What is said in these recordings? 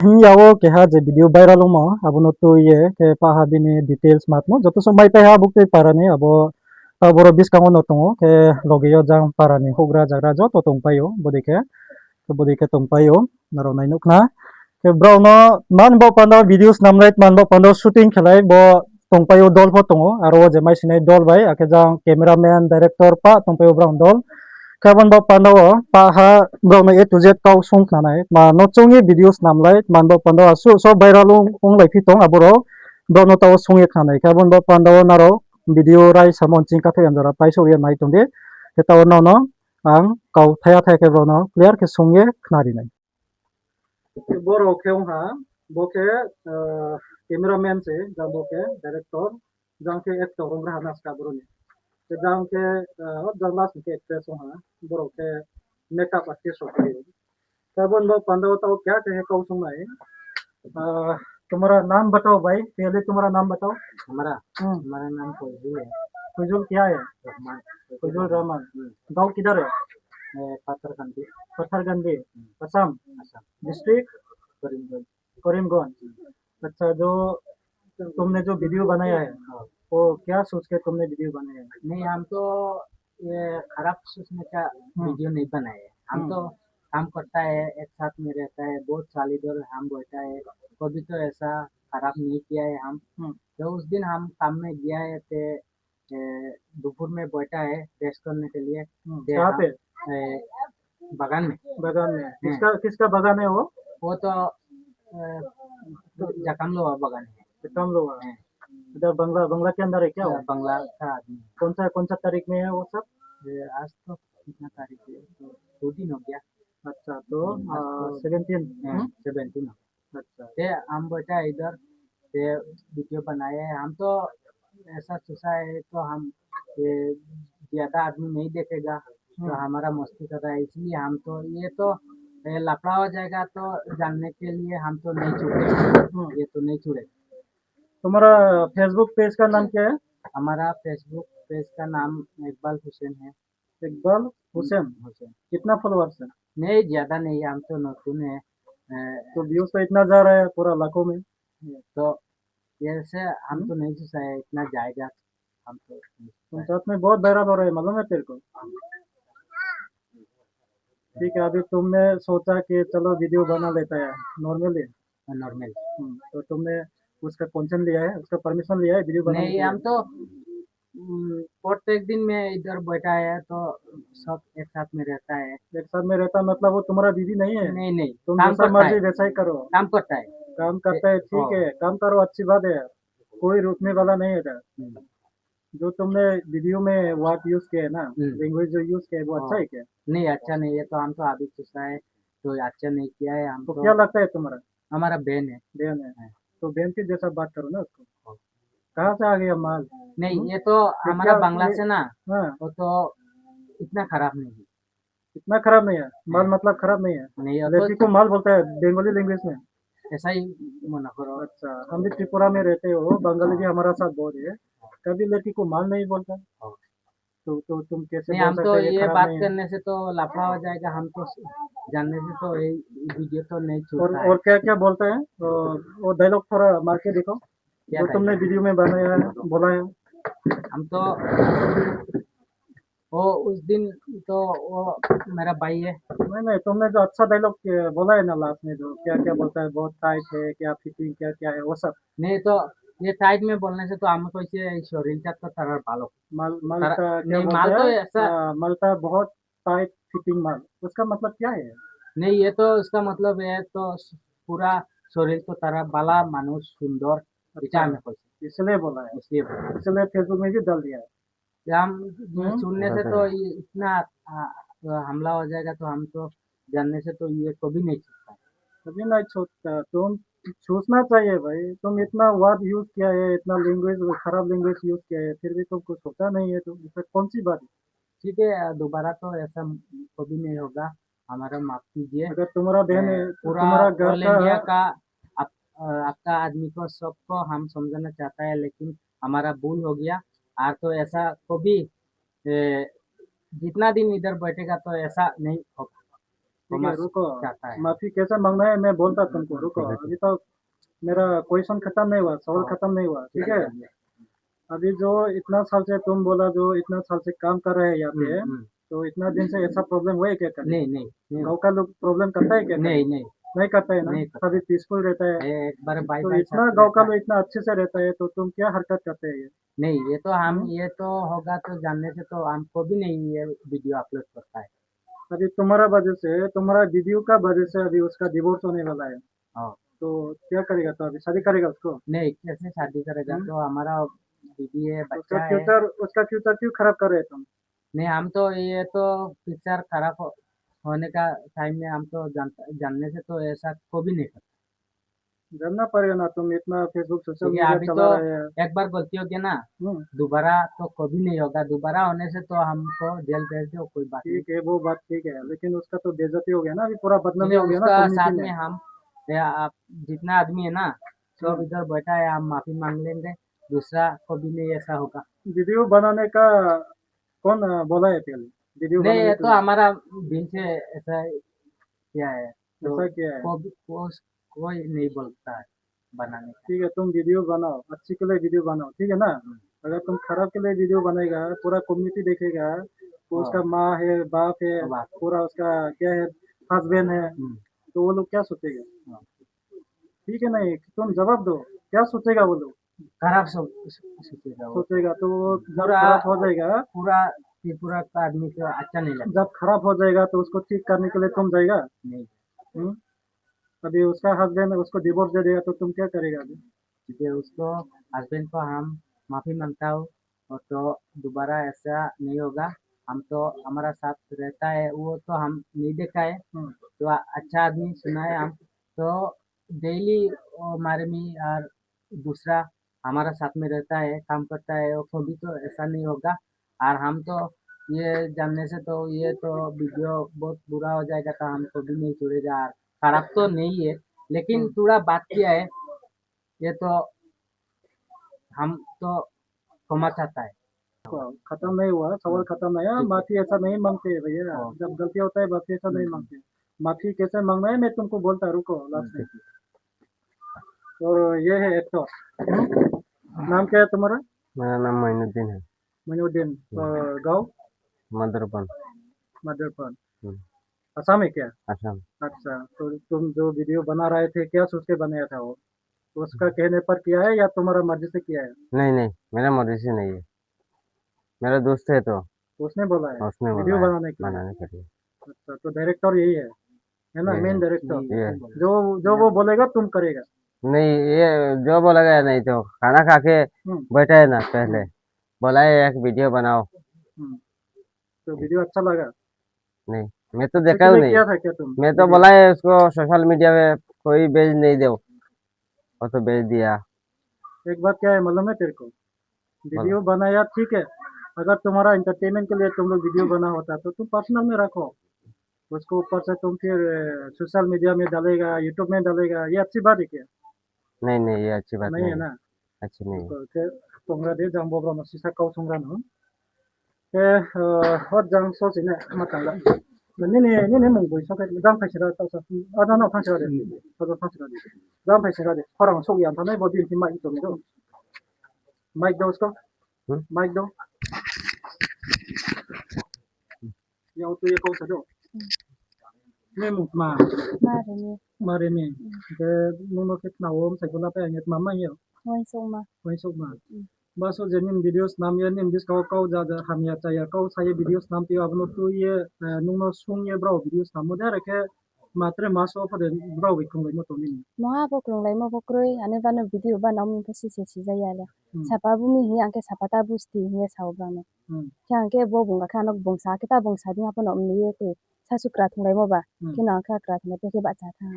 Yawo ke ha je video viral mo abono to ye ke paha bini details matmo joto somai pe ha bukte parani abo boro bis kango no tongo ke logeyo jang parani hogra jagra joto tongpayo bodike tongpayo naro nai nukna ke brauno man bo pano videos namrait man bo pano shooting khelai bo tongpayo dol bo tongo aro je mai sinai dol bai ake jang cameraman director pa tongpayo braun dol Kaban ba pando paha browno A to Z kau song nanai ma no chongi videos namlai man ba pando so so viral ong lai pitong aboro browno taw songi khanai kaban ba pando naro video rai samon ching ka thayam jara pai so ye mai tongde ke taw no no ang kau thaya thaya ke browno clear ke songe khnari nai boro keong ha boke cameraman se ja boke director jang ke actor ong ra nas ka broni jang ke jang las ke actress ha boro ke makeup artist होते हैं तब उन लोग पंद्रह बताओ क्या कहे कौ सुना है तुम्हारा नाम बताओ भाई पहले तुम्हारा नाम बताओ हमारा हमारा नाम फैजुल है। फैजुल क्या है रहमान। फैजुल रहमान गांव किधर है पत्थरगंदी। पत्थरगंदी असम डिस्ट्रिक्ट करीमगंज। करीमगंज अच्छा जो तुमने जो वीडियो बनाया है वो क्या सोच के तुमने वीडियो बनाया है नहीं हम तो ये खराब सोचने का वीडियो नहीं बनाए हम तो काम करता है एक साथ में रहता है बहुत साल इधर हम बैठा है कभी तो ऐसा खराब नहीं किया है हम तो उस दिन हम काम में गया है ते दोपहर में बैठा है रेस्ट करने के लिए कहाँ पे बगान में किसका किसका बगान है वो तो जखम लोहा बगान है कम लोग हैं इधर बंगला बंगला के अंदर है क्या वो बंगला का आदमी कौन सा तारीख में है वो सब आज तो कितना तारीख है तो 2 दिन हो गया अच्छा तो 17 17 अच्छा ते हम बैठा इधर ते वीडियो बनाए हैं हम तो ऐसा सोचा है तो हम ज्यादा आदमी नहीं देखेगा तो हमारा मस्ती कर रहा है इसलिए हम तो ये तो लफड़ा हो जाएगा तो जानने के लिए हम तो नहीं छुड़े ये तो नहीं छुड़े तुम्हारा फेसबुक पेज का नाम क्या है हमारा फेसबुक पेज का नाम इकबाल हुसैन है इकबाल हुसैन कितना फॉलोअर्स है नहीं ज्यादा नहीं हम तो नतून है तो व्यूज तो इतना जा रहा है पूरा लाखों में तो ऐसे हम तो नहीं सोचा है इतना जाएगा हम तो तुम साथ में बहुत वायरल हो रहे हैं मालूम है तेरे को ठीक है अभी तुमने सोचा कि चलो वीडियो बना लेता है नॉर्मली नॉर्मल तो तुमने उसका कंसेंट लिया है उसका परमिशन लिया है वीडियो बनाने नहीं हम तो प्रत्येक दिन में इधर बैठा है तो सब एक साथ में रहता है एक साथ में रहता मतलब वो तुम्हारा बीवी नहीं है नहीं तुम काम जैसा करता मर्जी है वैसा ही करो काम करता है काम करता है ठीक है काम करो अच्छी बात है कोई रोकने वाला नहीं है जो तुमने वीडियो में वर्ड यूज किया है ना लैंग्वेज जो यूज किया है वो अच्छा है क्या नहीं अच्छा नहीं है तो हम तो अभी सोचा है तो अच्छा नहीं किया है हम तो क्या लगता है तुम्हारा हमारा बहन है तो बहन के जैसा बात करो ना उसको कहाँ से आ गया माल नहीं ये तो हमारा बांग्ला से ना वो तो इतना खराब नहीं है इतना खराब नहीं है माल मतलब खराब नहीं है नहीं लड़की को माल बोलता है बंगाली लैंग्वेज में ऐसा ही मना करो अच्छा हम भी त्रिपुरा में रहते हो बंगाली भी हमारा साथ बहुत है कभी लड़की को माल नहीं बोलता तो तुम कैसे नहीं बोल हम तो सकते हैं ये खराब बात नहीं है करने से तो लफड़ा हो जाएगा हम तो जानने से तो ये वीडियो तो नहीं छूटता और क्या क्या बोलता है वो डायलॉग थोड़ा मार के दिखाओ जो तुमने वीडियो में बनाया है बोला है हम तो वो उस दिन तो वो मेरा भाई है नहीं तुमने जो अच्छा डायलॉग बोला है ना लास्ट में जो क्या क्या बोलता है बहुत टाइट है क्या फिटिंग क्या क्या है वो सब नहीं तो ये टाइट में बोलने से तो हमको इसे शरीर का तरह भालो मालता क्या नहीं बोलता माल तो है ऐसा मालता बहुत टाइट फिटिंग माल उसका मतलब क्या है नहीं ये तो इसका मतलब है तो पूरा शरीर को तरह बाला मानुष सुंदर अच्छा में कुछ इसलिए बोला है इसलिए फेसबुक में भी डाल दिया है हम सुनने से तो ये इतना हमला हो जाएगा तो हम तो जानने से तो ये कभी नहीं छूटता कभी नहीं छूटता तुम सोचना चाहिए भाई तुम इतना वर्ड यूज किया है इतना लैंग्वेज खराब लैंग्वेज यूज किया है फिर भी तुमको सोचा नहीं है तो इसमें कौन सी बात है ठीक है दोबारा तो ऐसा कभी नहीं होगा हमारा माफ कीजिए अगर तुम्हारा बहन है पूरा तुम्हारा घर ऑल इंडिया का आपका आदमी को सबको हम समझाना चाहता है लेकिन हमारा भूल हो गया और तो ऐसा कभी जितना दिन इधर बैठेगा तो ऐसा नहीं होगा ठीक है, कॉमर्स रुको। चाहता है। माफी कैसे मांगना है मैं बोलता तुमको, रुको। अभी तो मेरा क्वेश्चन खत्म नहीं हुआ, सवाल खत्म नहीं हुआ, ठीक है। अभी जो इतना साल से तुम बोला, जो इतना साल से काम कर रहे हैं यहाँ पे, तो इतना दिन से ऐसा प्रॉब्लम हुआ है क्या कभी? नहीं नहीं नहीं गाँव का लोग प्रॉब्लम करता है क्या कभी? नहीं नहीं नहीं करता है ना, नहीं करता। सभी पीसफुल रहता है। एक बार बाय तो बाय इतना साथ गाँव का रहता लोग है। इतना अच्छे से रहता है, तो तुम क्या हरकत करते हैं ये? नहीं ये तो हम ये तो होगा तो जानने से तो हमको भी नहीं ये वीडियो अपलोड करता है। अभी तुम्हारा वजह से, तुम्हारा वीडियो का वजह से अभी उसका डिवोर्स होने वाला है, हाँ तो क्या करेगा? तो अभी शादी करेगा उसको? नहीं कैसे शादी करेगा? तो हमारा बीबी है, बच्चा है। उसका फ्यूचर क्यों खराब कर रहे हैं तुम? नहीं हम तो ये तो पिक्चर खराब होने का टाइम में हम तो जानने से तो ऐसा को भी नहीं करता। जानना पड़ेगा ना, तुम इतना फेसबुक सोशल क्योंकि मीडिया अभी तो चला रहे हैं। एक बार गलती हो गया ना, हम्म, दोबारा तो कभी नहीं होगा। दोबारा होने से तो हमको जेल भेज दो, कोई बात नहीं। ठीक है, वो बात ठीक है, लेकिन उसका तो बेइज्जती हो गया ना, अभी पूरा ठीक बदनामी है हो गया ना उसका कम्युनिटी साथ में। में हम या आप जितना आदमी है ना सब इधर बैठा है, हम माफी मांग लेंगे। दूसरा कभी नहीं ऐसा होगा। वीडियो बनाने का कौन बोला है पहले? वीडियो नहीं बनाने ये के तो लिए हमारा दिल से ऐसा किया है तो ऐसा किया है? कोई नहीं बोलता है बनाने का। ठीक है, तुम वीडियो बनाओ, अच्छी के लिए वीडियो बनाओ, ठीक है ना। अगर तुम खराब के लिए वीडियो बनाएगा, पूरा कम्युनिटी देखेगा, तो उसका माँ है, बाप है, बात पूरा उसका क्या है, हस्बैंड है, तो वो लोग क्या सोचेगा? ठीक है, नहीं तुम जवाब दो, क्या सोचेगा वो लोग? खराब सोचेगा वो। सोचेगा तो वो जब पूरा खराब हो जाएगा, पूरा त्रिपुरा का आदमी को अच्छा नहीं लगता। जब खराब हो जाएगा तो उसको ठीक करने के लिए तुम जाएगा? नहीं हम्म? अभी उसका हस्बैंड उसको डिवोर्स दे देगा, तो तुम क्या करेगा अभी? ठीक है उसको हस्बैंड को हम माफी मांगता हूँ और तो दोबारा ऐसा नहीं होगा। हम तो हमारा साथ रहता है, वो तो हम नहीं देखा है। हम्म, तो अच्छा आदमी सुना है हम तो डेली हमारे में और दूसरा हमारा साथ में रहता है, काम करता है, वो कभी तो ऐसा नहीं होगा। और हम तो ये जानने से तो ये तो वीडियो बहुत बुरा हो जाएगा तो हम कभी नहीं छोड़ेगा। और खराब तो नहीं है लेकिन थोड़ा बात किया है, ये तो हम तो क्षमा चाहता है। खत्म नहीं हुआ, सवाल खत्म नहीं है। माफी ऐसा नहीं मांगते भैया, जब गलती होता है माफी ऐसा नहीं मांगते। माफी कैसे मांगना है मैं तुमको बोलता, रुको लास्ट में। और ये है एक्टर, नाम क्या है तुम्हारा? मेरा नाम मोइनुद्दीन है। मनुद्दीन, गाँव मदरबन। मदरपुर, हम्म, असम है क्या? असम। अच्छा, तो तुम जो वीडियो बना रहे थे, क्या सोच के बनाया था वो? उसका कहने पर किया है या तुम्हारा मर्जी से किया है? नहीं नहीं, मेरा मर्जी से नहीं है, मेरा दोस्त है तो उसने बोला है उसने वीडियो बोला है बनाने के लिए? बनाने के लिए। अच्छा, तो डायरेक्टर यही है ना, ये है मेन डायरेक्टर? ये। जो जो वो बोलेगा तुम करेगा? नहीं ये जो बोला गया, नहीं तो खाना खा के हम्म, बैठा है ना, पहले बोला है एक वीडियो बनाओ। हम्म, तो वीडियो अच्छा लगा? नहीं, मैं तो अच्छे देखा के हूँ लिए नहीं। किया था क्या तुम मैं तो वीडियो? बोला है उसको सोशल मीडिया में कोई भेज नहीं दो, वो तो भेज दिया। एक बात क्या है मालूम है तेरे को? बोलो। वीडियो बनाया ठीक है, अगर तुम्हारा इंटरटेनमेंट के लिए तुम लोग वीडियो बना होता तो तुम पर्सनल में रखो। उसको ऊपर से तुम फिर सोशल मीडिया में डालेगा, यूट्यूब में डालेगा, ये अच्छी बात है क्या? नहीं नहीं, ये अच्छी बात नहीं नहीं है है, ना? अच्छी नहीं है। उसको के तोंग्रा दे जांबो ब्रा सिसा काउ संग्रा no ke hot jang so sine matanga ni mong boi so ke jang phai sira ta sa ada na phai sira de ta phai sira de jang phai sira de horang so yan ta nai bo din ti mai to mi do mic do उसको हम्म? mic do yang tu ye ko sa do ne mu ma Marini, mare ni ke no no ke na om sa ko la pa nget mama ye Hoy Soma. ko so ma ba so jenin videos nam ye nim dis kau ja ja ham ya cha ya kau sa ye videos nam ti abno tu ye no no sung ye bro videos nam mo da ke matre maso pa de bro wi kong mo to ni Moha po kung lay mo po kroy, ano ba no video ba na mo po si yala. Sapa bumi hi angke sapata busti hi sa obrano. Kaya angke bo bunga kanog bungsa kita bungsa di nga po no umliye ko. Sa sukrat lay mo ba? Kina angka krat mo pe ba cha ta.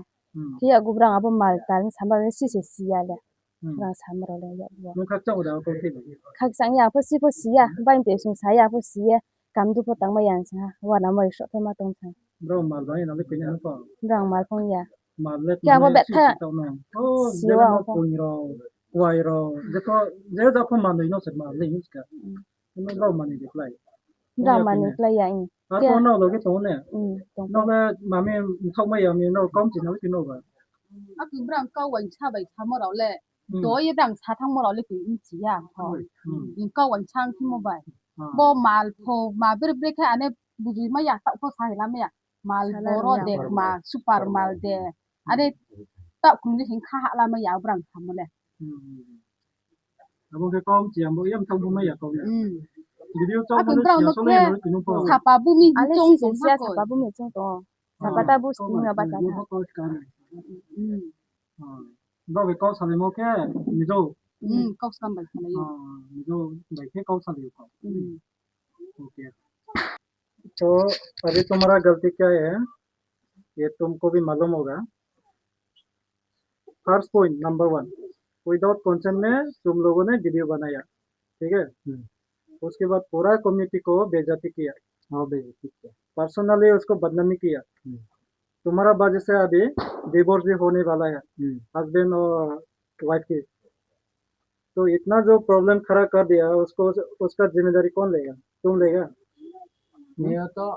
Kaya gubrang abo mal tan sama si yala. Rang sama ro ya bo. no khak cha da ko ti Kag sang ya po si ya, ba inte sung sa ya po si ya. Kam du po tang ma yang sa, wa na mo shot ma tong sa. bro mal ba na le ko ni no pa Rang mal pong ya. Malet Kaya mana mo bet si ka tao no. Oh, siwa jangan mau ako. pun ro, wai ro. Jeko aku mana ino set malet ni ska. Ino ro mana di play. Rang man ni play ya in. तो ना लोगे तो ने tong nó là mà mình không bao giờ mình nó công chỉ nói chuyện đâu vậy 아 그랑 까원 차바이 참으라래 ừ 너희랑 사탕으로래 그 인지야 어 ừ 인까원 창 팀모바이 à 뭐 말포 마브르브레케 안에 부지 마야 딱고 사이라메야 말 보러 덱마 슈퍼 말데 안에 딱 군지 행카 하라메야 브랑 참을래 ừ अब cái con chỉ một em không bao giờ con này video 아 trong nó 그랑 chỉ số này 너케 nó chỉ nó có 사바부미 ale 좀 si se sia 좀 sapa bu mi chung to sapata bu sti mi ba cha nó tha có cái này rồi cái con sản một cái mình đâu 꺽삼 발판이요 mình đâu bảy cái con sản liệu 음 ok तो अभी तुम्हारा गलती क्या है ये तुमको भी मालूम होगा first point number 1 without consent में तुम लोगों ने वीडियो बनाया ठीक है उसके बाद पूरा कम्युनिटी को बेइज्जती किया हाँ बेइज्जती किया पर्सनली उसको बदनामी किया तुम्हारा वजह से अभी डिवोर्स भी होने वाला है हस्बैंड और वाइफ की तो इतना जो प्रॉब्लम खड़ा कर दिया उसको उसका जिम्मेदारी कौन लेगा तुम लेगा ये तो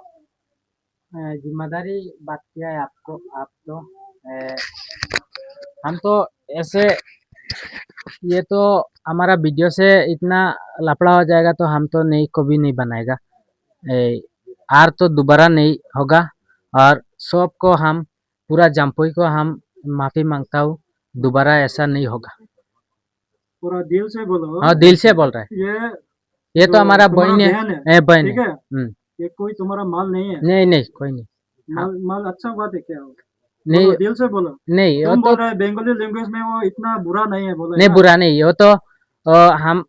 जिम्मेदारी बात किया है आपको आप तो हम तो ऐसे ये तो हमारा वीडियो से इतना लफड़ा हो जाएगा तो हम तो नहीं कभी नहीं बनाएगा आर तो दोबारा नहीं होगा और सबको हम पूरा जम्पुई को हम माफी मांगता हूँ दोबारा ऐसा नहीं होगा पूरा दिल से बोलो हाँ दिल से बोल रहा है ये तो जो हमारा तुम्हारा बहन बहन है बहन ठीक है है ये कोई तुम्हारा माल नहीं है नहीं नहीं कोई नहीं माल अच्छा बात है क्या नहीं बोलो दिल से बोलो नहीं वो तुम तो बोल रहे बंगाली लैंग्वेज में वो इतना बुरा नहीं है बोलो नहीं बुरा नहीं वो तो हम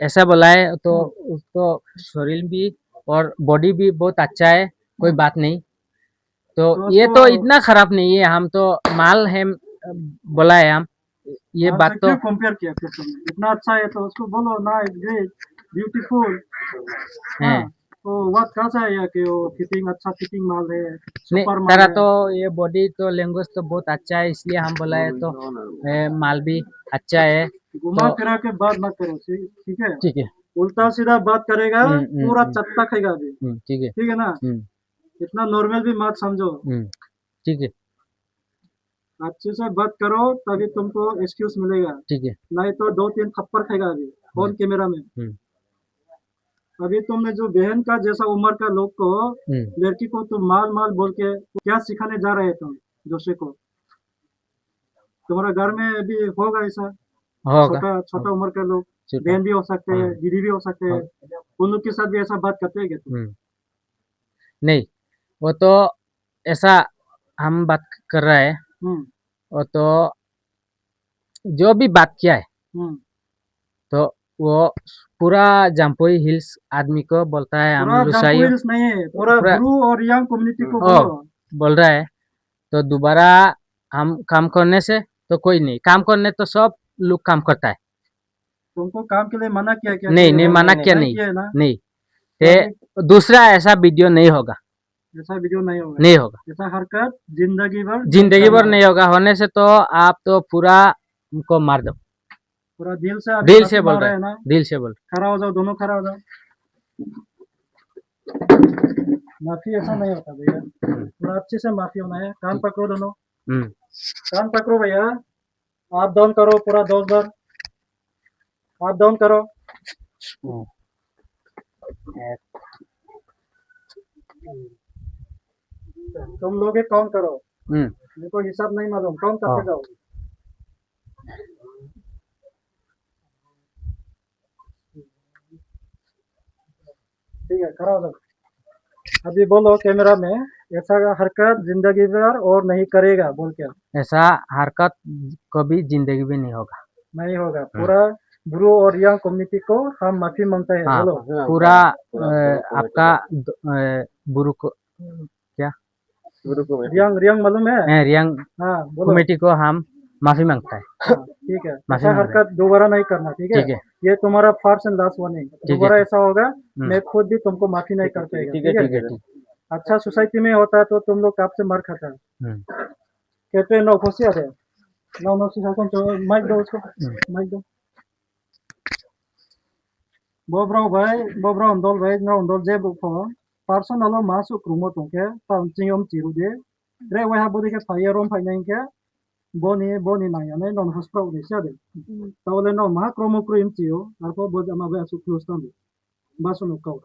ऐसा बोला है तो उसको शरीर भी और बॉडी भी बहुत अच्छा है कोई बात नहीं तो ये तो इतना खराब नहीं है हम तो माल है बोला है हम ये बात तो क्यों कंपेयर किया फिर तुमने इतना अच्छा है तो उसको बोलो नाइस ग्रेट ब्यूटीफुल है तो बात कैसा है या कि वो फिटिंग अच्छा फिटिंग माल है नहीं सुपर माल तेरा है तो ये बॉडी तो लैंग्वेज तो बहुत अच्छा है इसलिए हम बोला है तो माल भी अच्छा है घुमा तो फिरा के बात मत करो ठीक है ठीक है उल्टा सीधा बात करेगा पूरा चट्टा खाएगा अभी ठीक है ना इतना नॉर्मल भी मत समझो है ठीक है अच्छे से बात करो तभी तुमको एक्सक्यूज मिलेगा ठीक है नहीं तो 2-3 थप्पड़ खाएगा अभी फोन कैमरा में अभी तुमने जो बहन का जैसा उम्र का लोग को लड़की को तुम माल माल बोल के क्या सिखाने जा रहे तुम जोशी को तुम्हारा घर में भी होगा ऐसा होगा छोटा उम्र के लोग बहन भी हो सकते हैं दीदी भी हो सकते हैं उन लोग के साथ भी ऐसा बात करते हैं क्या तुम नहीं वो तो ऐसा हम बात कर रहा है वो तो जो भी बात किया है तो वो पूरा जम्पुई हिल्स आदमी को बोलता है हम लुसाई नहीं है पूरा ब्रू और यंग कम्युनिटी को बोल रहा है तो दोबारा हम काम करने से तो कोई नहीं काम करने तो सब लोग काम करता है तुमको काम के लिए मना किया क्या नहीं मना किया नहीं ते दूसरा ऐसा वीडियो नहीं होगा ऐसा वीडियो नहीं होगा ऐसा हरकत जिंदगी भर नहीं होगा होने से तो आप तो पूरा उनको मार दो पूरा दिल से बोल रहे हैं ना दिल से बोल खड़ा हो जाओ दोनों खड़ा हो जाओ माफी ऐसा नहीं होता भैया पूरा अच्छे से माफी होना है कान पकड़ो दोनों कान पकड़ो भैया आप डाउन करो पूरा 10 बार आप डाउन करो तुम लोग काउंट करो मेरे को हिसाब नहीं मालूम काउंट करते जाओ ठीक है खड़ा हो जाओ अभी बोलो कैमरा में ऐसा हरकत जिंदगी भर और नहीं करेगा बोल के ऐसा हरकत कभी जिंदगी में नहीं होगा पूरा ब्रू और यंग कम्युनिटी को हम माफी मांगते हैं बोलो पूरा आपका ब्रू को क्या रियांग मालूम है रियांग कमेटी को हम माफी मांगता है ठीक है ऐसा हरकत दोबारा नहीं करना ठीक है ये तुम्हारा फर्स्ट एंड लास्ट वार्निंग दोबारा ऐसा होगा मैं खुद भी तुमको माफी नहीं कर पाएगा ठीक है अच्छा सोसाइटी में होता है तो तुम लोग कब से मार खाता है कहते हैं नौ खुशी आते नौ माइक दो उसको माइक दो बोब्रो भाई बोब्रो अंदोल भाई नौ अंदोल जे book personal masuk krumo tongke taun cingom cirude re wah bodi ke payerom painain ke boni nayane non hospro ni siade taule non ma kromo kruim cio arko bod ama be asuk close tambi basu no kau